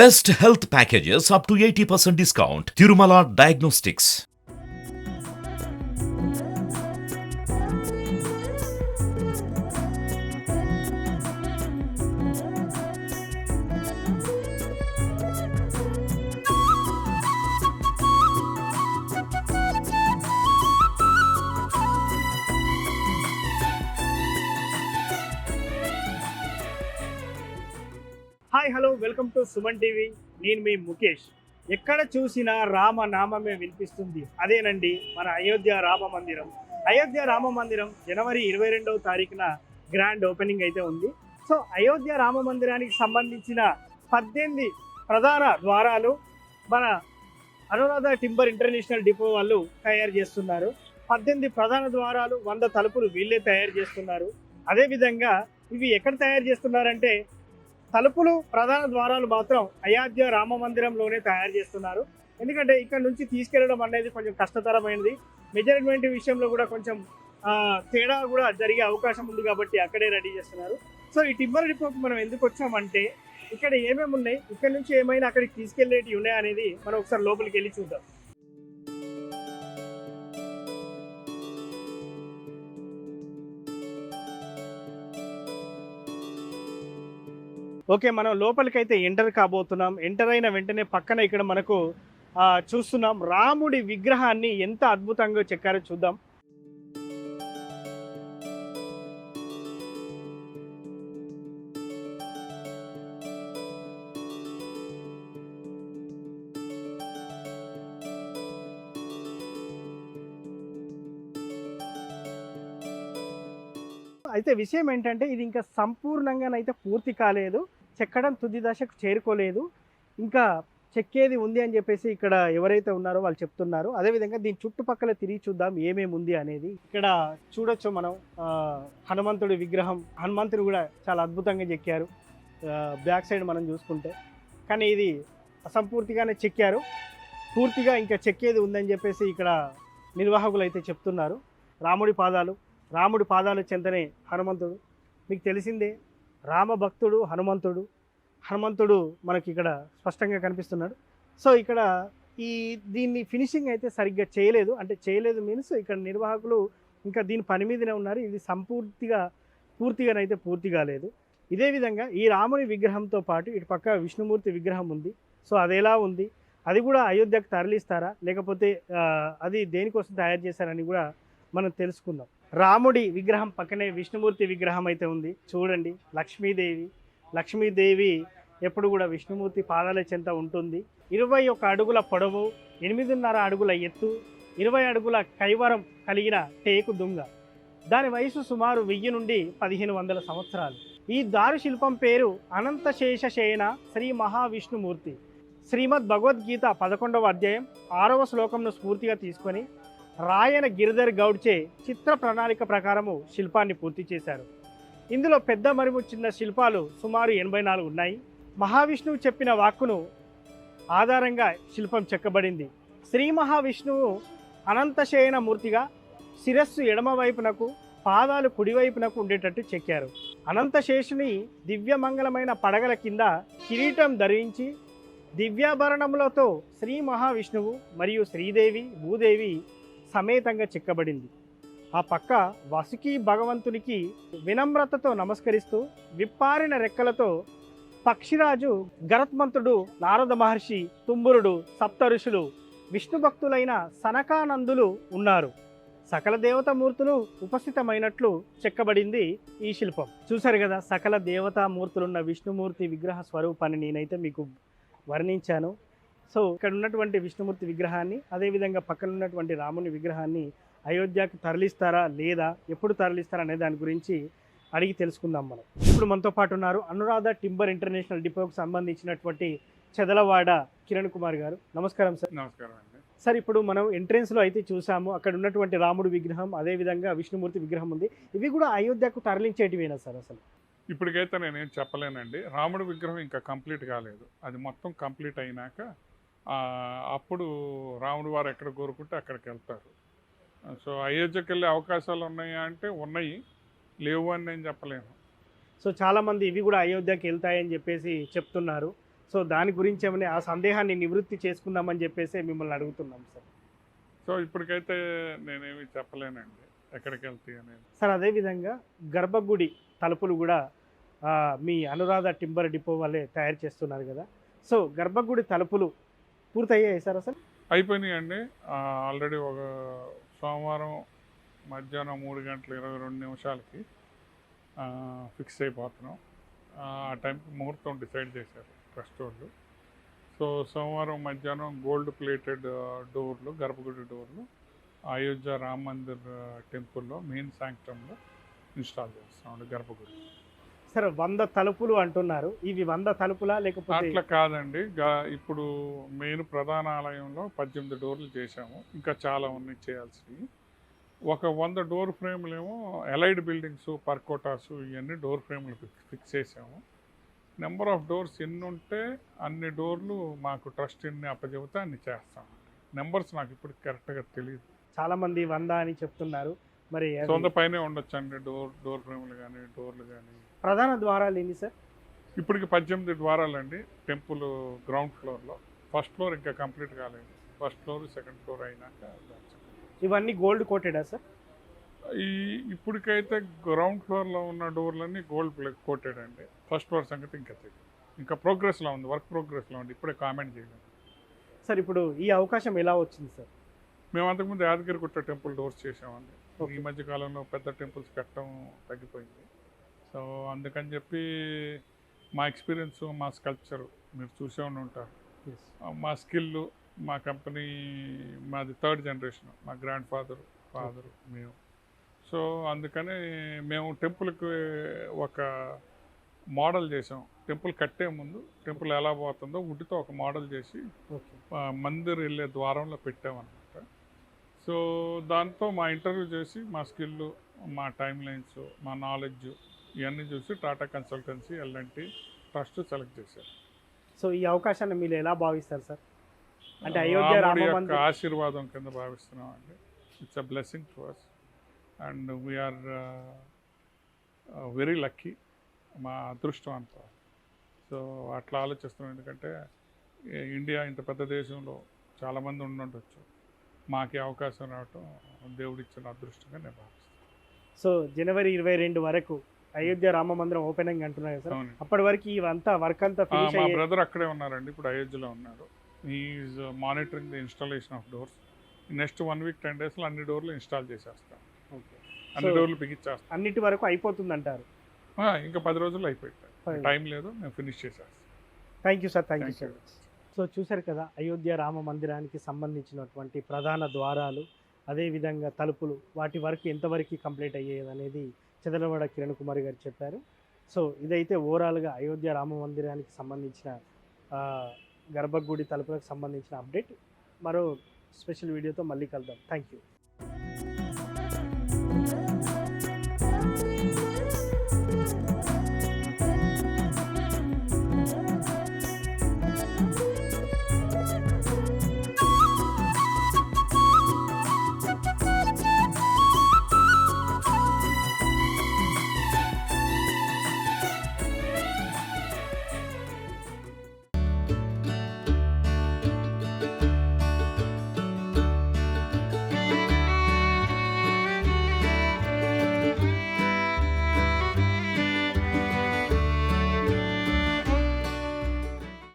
Best health packages up to 80% discount. Tirumala Diagnostics. Hi hello welcome to Suman TV. నేను మీ ముఖేష్. ఎక్కడ చూసినా రామ నామమే వినిపిస్తుంది. అదేనండి మన అయోధ్య రామ మందిరం. అయోధ్య రామ మందిరం జనవరి 22వ తారీఖున గ్రాండ్ ఓపెనింగ్ అయితే ఉంది. సో అయోధ్య రామ మందిరానికి సంబంధించిన 18 ప్రధాన ద్వారాలు మన అనురాధ టింబర్ ఇంటర్నేషనల్ డిపో వాళ్ళు తయారు చేస్తున్నారు. 18 ప్రధాన ద్వారాలు, 100 తలుపులు వీళ్ళే తయారు చేస్తున్నారు. అదేవిధంగా ఇవి ఎక్కడ తయారు చేస్తున్నారంటే తలుపులు, ప్రధాన ద్వారాలు మాత్రం అయోధ్య రామ మందిరంలోనే తయారు చేస్తున్నారు. ఎందుకంటే ఇక్కడ నుంచి తీసుకెళ్లడం అనేది కొంచెం కష్టతరమైనది. మెజర్మెంట్ విషయంలో కూడా కొంచెం తేడా కూడా జరిగే అవకాశం ఉంది కాబట్టి అక్కడే రెడీ చేస్తున్నారు. సో ఈ టింబర్ డిపోకి మనం ఎందుకు వచ్చామంటే ఇక్కడ ఏమేమి ఉన్నాయి, ఇక్కడ నుంచి ఏమైనా అక్కడికి తీసుకెళ్లేటివి ఉన్నాయా అనేది మనం ఒకసారి లోపలికి వెళ్ళి చూద్దాం. ఓకే, మనం లోపలికైతే ఎంటర్ కాబోతున్నాం. ఎంటర్ అయిన వెంటనే పక్కన ఇక్కడ మనకు చూస్తున్నాం రాముడి విగ్రహాన్ని ఎంత అద్భుతంగా చెక్కారో చూద్దాం. అయితే విషయం ఏంటంటే ఇది ఇంకా సంపూర్ణంగానైతే పూర్తి కాలేదు, చెక్కడం తుది దశకు చేరుకోలేదు, ఇంకా చెక్కేది ఉంది అని చెప్పేసి ఇక్కడ ఎవరైతే ఉన్నారో వాళ్ళు చెప్తున్నారు. అదేవిధంగా దీని చుట్టుపక్కల తిరిగి చూద్దాం ఏమేమి ఉంది అనేది. ఇక్కడ చూడొచ్చు మనం హనుమంతుడి విగ్రహం. హనుమంతుడు కూడా చాలా అద్భుతంగా చెక్కారు బ్యాక్ సైడ్ మనం చూసుకుంటే. కానీ ఇది అసంపూర్తిగానే చెక్కారు, పూర్తిగా ఇంకా చెక్కేది ఉందని చెప్పేసి ఇక్కడ నిర్వాహకులు అయితే చెప్తున్నారు. రాముడి పాదాల చెంతనే హనుమంతుడు. మీకు తెలిసిందే రామభక్తుడు హనుమంతుడు మనకి ఇక్కడ స్పష్టంగా కనిపిస్తున్నాడు. సో ఇక్కడ దీన్ని ఫినిషింగ్ అయితే సరిగ్గా చేయలేదు. అంటే చేయలేదు మీన్స్ ఇక్కడ నిర్వాహకులు ఇంకా దీని పని మీదనే ఉన్నారు. ఇది పూర్తిగానైతే పూర్తి కాలేదు. ఇదే విధంగా ఈ రాముని విగ్రహంతో పాటు ఇటు పక్క విష్ణుమూర్తి విగ్రహం ఉంది. సో అది ఎలా ఉంది, అది కూడా అయోధ్యకు తరలిస్తారా లేకపోతే అది దేనికోసం తయారు చేశారని కూడా మనం తెలుసుకుందాం. రాముడి విగ్రహం పక్కనే విష్ణుమూర్తి విగ్రహం అయితే ఉంది. చూడండి, లక్ష్మీదేవి ఎప్పుడు కూడా విష్ణుమూర్తి పాదాల చెంత ఉంటుంది. 21 అడుగుల పొడవు, 8.5 అడుగుల ఎత్తు, 20 అడుగుల కైవరం కలిగిన టేకు దుంగ. దాని వయసు సుమారు 1000 నుండి 1500 సంవత్సరాలు. ఈ దారు శిల్పం పేరు అనంతశేషశయన శ్రీ మహావిష్ణుమూర్తి. శ్రీమద్ భగవద్గీత 11వ అధ్యాయం 6వ శ్లోకంను స్ఫూర్తిగా తీసుకొని రాయన గిరిధర్ గౌడ్చే చిత్ర ప్రణాళిక ప్రకారము శిల్పాన్ని పూర్తి చేశారు. ఇందులో పెద్ద మరియు చిన్న శిల్పాలు సుమారు 84 ఉన్నాయి. మహావిష్ణువు చెప్పిన వాక్కును ఆధారంగా శిల్పం చెక్కబడింది. శ్రీ మహావిష్ణువు అనంతశయన మూర్తిగా శిరస్సు ఎడమవైపునకు, పాదాలు కుడివైపునకు ఉండేటట్టు చెక్కారు. అనంతశేషుని దివ్యమంగళమైన పడగల కింద కిరీటం ధరించి దివ్యాభరణములతో శ్రీ మహావిష్ణువు మరియు శ్రీదేవి, భూదేవి సమేతంగా చెక్కబడింది. ఆ పక్క వసుకి భగవంతునికి వినమ్రతతో నమస్కరిస్తూ విప్పారిన రెక్కలతో పక్షిరాజు, గరత్మంతుడు, నారద మహర్షి, తుంబురుడు, సప్త ఋషులు, విష్ణు భక్తులైన సనకానందులు ఉన్నారు. సకల దేవతామూర్తులు ఉపస్థితమైనట్లు చెక్కబడింది ఈ శిల్పం. చూశారు కదా, సకల దేవతామూర్తులున్న విష్ణుమూర్తి విగ్రహ స్వరూపాన్ని నేనైతే మీకు వర్ణించాను. సో ఇక్కడ ఉన్నటువంటి విష్ణుమూర్తి విగ్రహాన్ని, అదేవిధంగా పక్కన ఉన్నటువంటి రాముని విగ్రహాన్ని అయోధ్యకు తరలిస్తారా లేదా ఎప్పుడు తరలిస్తారా అనే దాని గురించి అడిగి తెలుసుకుందాం మనం. ఇప్పుడు మనతో పాటు ఉన్నారు అనురాధ టింబర్ ఇంటర్నేషనల్ డిపోకి సంబంధించినటువంటి చెదలవాడ కిరణ్ కుమార్ గారు. నమస్కారం సార్. నమస్కారం అండి. సార్, ఇప్పుడు మనం ఎంట్రెన్స్లో అయితే చూసాము, అక్కడ ఉన్నటువంటి రాముడి విగ్రహం, అదేవిధంగా విష్ణుమూర్తి విగ్రహం ఉంది. ఇవి కూడా అయోధ్యకు తరలించేటివేనా సార్? అసలు ఇప్పటికైతే నేనేం చెప్పలేనండి. రాముడి విగ్రహం ఇంకా కంప్లీట్ కాలేదు. అది మొత్తం కంప్లీట్ అయినాక అప్పుడు రాముడు వారు ఎక్కడ కోరుకుంటే అక్కడికి వెళ్తారు. సో అయోధ్యకి వెళ్ళే అవకాశాలు ఉన్నాయా అంటే ఉన్నాయి, లేవు అని నేను చెప్పలేను. సో చాలామంది ఇవి కూడా అయోధ్యకి వెళ్తాయని చెప్పేసి చెప్తున్నారు. సో దాని గురించి ఏమైనా ఆ సందేహాన్ని నివృత్తి చేసుకుందామని చెప్పేసి మిమ్మల్ని అడుగుతున్నాం సార్. సో ఇప్పటికైతే నేనేమి చెప్పలేనండి ఎక్కడికి వెళ్తాయి అనేది. సార్ అదేవిధంగా గర్భగుడి తలుపులు కూడా మీ అనురాధ టింబర్ డిపో వాళ్ళే తయారు చేస్తున్నారు కదా. సో గర్భగుడి తలుపులు పూర్తయ్యాయి సార్ అసలు? అయిపోయినాయండి. ఆల్రెడీ ఒక సోమవారం మధ్యాహ్నం 3:22 ఫిక్స్ అయిపోతున్నాం. ఆ టైంకి ముహూర్తం డిసైడ్ చేశారు ట్రస్ట్ వాళ్ళు. సో సోమవారం మధ్యాహ్నం గోల్డ్ ప్లేటెడ్ డోర్లు, గర్భగుడి డోర్లు అయోధ్య రామ మందిర్ టెంపుల్లో మెయిన్ శాంక్టంలో ఇన్స్టాల్ చేస్తామండి గర్భగుడి. సార్ 100 తలుపులు అంటున్నారు, ఇవి 100 తలుపులా లేకపోతే? అట్లా కాదండి. ఇప్పుడు మెయిన్ ప్రధాన ఆలయంలో 18 డోర్లు చేశాము, ఇంకా చాలా ఉన్నాయి చేయాల్సినవి. ఒక 100 డోర్ ఫ్రేమ్లు ఏమో ఎలైడ్ బిల్డింగ్స్, పర్కోటాస్ ఇవన్నీ డోర్ ఫ్రేమ్లు ఫిక్స్ చేసాము. నెంబర్ ఆఫ్ డోర్స్ ఎన్ని ఉంటే అన్ని డోర్లు మాకు ట్రస్ట్ ఎన్ని అప్పచెబితే అన్ని చేస్తామండి. నెంబర్స్ నాకు ఇప్పుడు కరెక్ట్గా తెలియదు. చాలా మంది 100 అని చెప్తున్నారు, మరి 100 పైనే ఉండొచ్చు అండి డోర్ ఫ్రేమ్లు కానీ డోర్లు కానీ. ప్రధాన ద్వారాలు ఏంటి సార్? ఇప్పటికి 18 ద్వారాలండి టెంపుల్ గ్రౌండ్ ఫ్లోర్లో. ఫస్ట్ ఫ్లోర్ ఇంకా కంప్లీట్ కాలేదు. ఫస్ట్ ఫ్లోర్, సెకండ్ ఫ్లోర్ అయినాక ఇవన్నీ గోల్డ్ కోటెడా సార్? ఇప్పటికైతే గ్రౌండ్ ఫ్లోర్లో ఉన్న డోర్లన్నీ గోల్డ్ కోటెడ్ అండి. ఫస్ట్ ఫ్లోర్ సంగతి ఇంకా తెలియదు, ఇంకా ప్రోగ్రెస్లో ఉంది, వర్క్ ప్రోగ్రెస్లో ఉంది, ఇప్పుడే కామెంట్ చేయలేదు సార్. ఇప్పుడు ఈ అవకాశం ఎలా వచ్చింది సార్? మేము అంతకుముందు యాదగిరిగుట్ట టెంపుల్ డోర్స్ చేసామండి. ఈ మధ్య కాలంలో పెద్ద టెంపుల్స్ కట్టడం తగ్గిపోయింది. సో అందుకని చెప్పి మా ఎక్స్పీరియన్స్, మా స్కల్ప్చర్ మీరు చూసే ఉంటారు, మా స్కిల్, మా కంపెనీ, మాది 3rd జనరేషన్, మా గ్రాండ్ ఫాదరు మేము. సో అందుకని మేము టెంపుల్కి ఒక మోడల్ చేసాం. టెంపుల్ కట్టే ముందు టెంపుల్ ఎలా పోతుందో వుడ్తో ఒక మోడల్ చేసి మందిర్ వెళ్ళే ద్వారంలో పెట్టామన్నమాట. సో దాంతో మా ఇంటర్వ్యూ చేసి మా స్కిల్, మా టైం లైన్స్, మా నాలెడ్జ్ ఇవన్నీ చూసి Tata consultancy, LNT trust select చేశారు. సో ఈ అవకాశాన్ని మీరు ఎలా భావిస్తారు సార్? అంటే అయోధ్య రామ మందిర్ ఆశీర్వాదం కింద భావిస్తున్నాం అండి. It's a blessing to us and we are very lucky. మా అదృష్టం అంత. సో అట్లా ఆలోచిస్తున్నాం. ఎందుకంటే ఇండియా ఇంత పెద్ద దేశంలో చాలామంది ఉండొచ్చు, మాకు అవకాశం రావటం దేవుడిచ్చిన అదృష్టంగా నేను భావిస్తాను. సో జనవరి 22 వరకు అయోధ్య రామ మందిరం ఓపెనింగ్ అంటున్నారు సార్. అప్పటి వరకు ఇవంతా వర్క్ అంతా ఫినిష్ మా బ్రదర్ అక్కడే ఉన్నారండి, ఇప్పుడు అయోధ్యలో ఉన్నారు. Is monitoring the installation of doors. Next 1 week 10 డేస్లో అన్ని డోర్లు ఇన్స్టాల్ చేసేస్తాం. అన్ని డోర్లు బిగించేస్తాం. అన్నిటి వరకు అయిపోతుంది అంటారు? ఇంకా 10 రోజుల్లో అయిపోయింది, టైం లేదు, మేము ఫినిష్ చేసేస్తాం. Thank you sir, thank you sir. So చూశారు కదా, అయోధ్య రామ మందిరానికి సంబంధించినటువంటి ప్రధాన ద్వారాలు, అదేవిధంగా తలుపులు, వాటి వరకు ఎంతవరకు కంప్లీట్ అయ్యేది అనేది చదలవాడ కిరణ్ కుమార్ గారు చెప్పారు. సో ఇదైతే ఓవరాల్గా అయోధ్య రామ మందిరానికి సంబంధించిన గర్భగుడి తలుపులకు సంబంధించిన అప్డేట్. మరో స్పెషల్ వీడియోతో మళ్ళీ కలుద్దాం. Thank you.